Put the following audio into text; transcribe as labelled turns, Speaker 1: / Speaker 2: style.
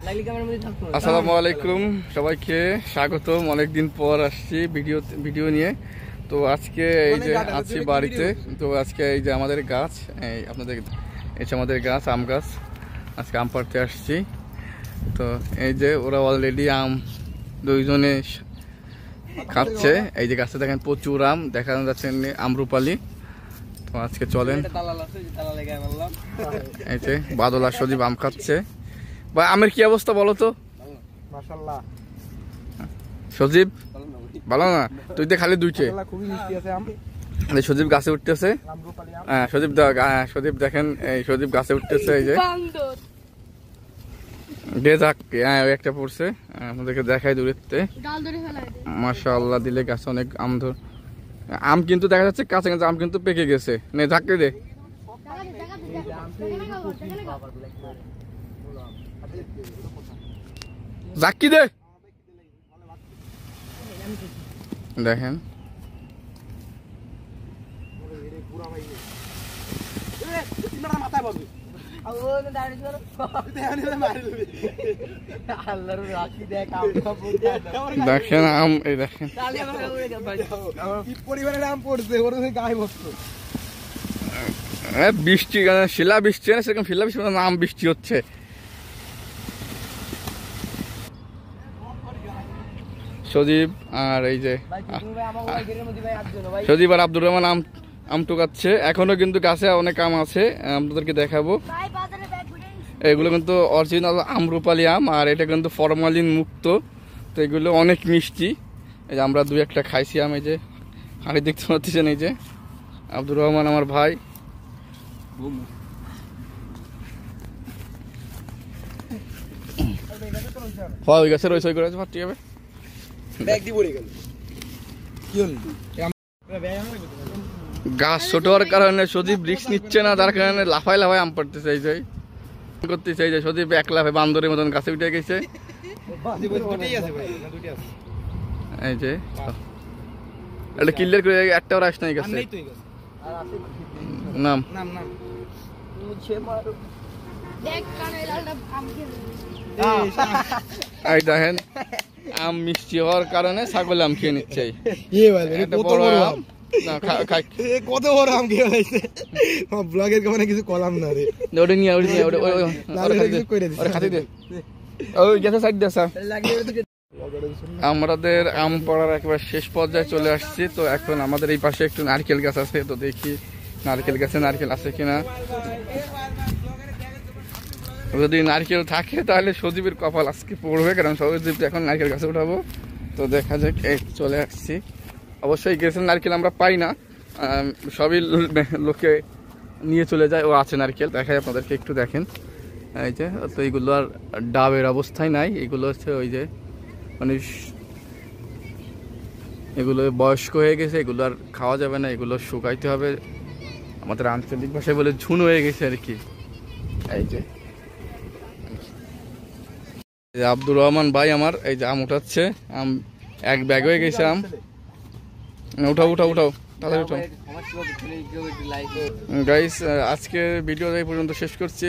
Speaker 1: আসসালামু আলাইকুম, সবাইকে স্বাগতম। অনেকদিন পর আসছি ভিডিও নিয়ে। তো আজকে এই যে আছি বাড়িতে। তো আজকে এই যে আমাদের গাছ, এই আপনাদের আমাদের গাছ, আম গাছ, আজকে আম পাড়তে আসছি। তো এই যে ওরা অলরেডি আম দুইজনে খাচ্ছে। এই যে গাছে দেখেন প্রচুর আম দেখা যাচ্ছে, আমরুপালি। তো আজকে চলেন, এই যে বাদল আর সজীব আম খাচ্ছে। বা আমের কি অবস্থা বলো তো? সজীব ভালো না, তুই তো খালি দুইটে। সজীব গাছে উঠতেছে। হ্যাঁ সজীব দেখেন, এই সজীব গাছে উঠতেছে। এই যে হ্যাঁ ওই একটা পড়ছে, আমাদেরকে দেখাই দূরেতে। মাশাআল্লাহ, দিলে গাছে অনেক আম ধর আম কিন্তু দেখা যাচ্ছে কাছে কাছে আম কিন্তু পেকে গেছে। নে ধাক্কে দে, জাক্কি দে। দেখেন দেখেন আম, এই দেখেন বৃষ্টি, শিলা বৃষ্টি না সেরকম শিলা বৃষ্টি, আম বৃষ্টি হচ্ছে। সজীব আর এই যে সজীব আর আব্দুর রহমান আম টুকাচ্ছে। এখনো কিন্তু গাছে অনেক আম আছে, আপনাদেরকে দেখাবো। এগুলো কিন্তু অরিজিনাল আমরুপালি আম, আর এটা কিন্তু ফরমালিন মুক্ত। তো এগুলো অনেক মিষ্টি। এই যে আমরা দুই একটা খাইছি আম। এই যে হাড়ি দেখতে পাচ্ছেন, এই যে আব্দুর রহমান আমার ভাই। ওই গাছে রয়েছে, ওই করে ফাটি যাবে। গাছ ছোট হওয়ার কারণে সজীব রিস্ক নিচ্ছে না, যার কারণে লাফাই লাফাই আম পাড়তে চাই যায়, করতে চাই যায়। সজীব এক লাফে বান্দরের মতন গাছে উঠে গেছে। এই যে এটা ক্লিয়ার করে, একটা রাস নাই গাছে। নাম এই দেখেন, আম মিষ্টি হওয়ার কারণে ছাগল আম খেয়ে নিচ্ছে। বড় আম কত বড় আম খেয়ে ফেলাইছে। ব্লগের কারণে কিছু কলাম না রে, ওটা নিয়ে খাতে দে। ওই গেছে সাইড দেসা। আমাদের আম পড়ার একেবারে শেষ পর্যায়ে চলে আসছি। তো এখন আমাদের এই পাশে একটু নারকেল গাছ আছে, তো দেখি নারকেল গাছে নারকেল আছে কিনা। যদি নারকেল থাকে তাহলে সজীবের কপাল আজকে পড়বে, কারণ সজীব এখন নারকেল গাছে উঠাবো। তো দেখা যাক, এই চলে আসছি। অবশ্যই গেছেন নারকেল আমরা পাই না, সবই লোকে নিয়ে চলে যায়। ও আছে নারকেল, দেখাই আপনাদেরকে একটু, দেখেন এই যে। তো এইগুলো আর ডাবের অবস্থায় নাই, এগুলো হচ্ছে ওই যে মানে এগুলো বয়স্ক হয়ে গেছে, এগুলো আর খাওয়া যাবে না, এগুলো শুকাইতে হবে। আমাদের আঞ্চলিক ভাষায় বলে ঝুন হয়ে গেছে আর কি। এই যে আব্দুর রহমান ভাই আমার এই যে আম উঠাচ্ছে, আম এক ব্যাগ হয়ে গেছে আম। উঠাও উঠাও উঠাও, তাহলে উঠাও। গাইস, আজকের ভিডিও এই পর্যন্ত শেষ করছি।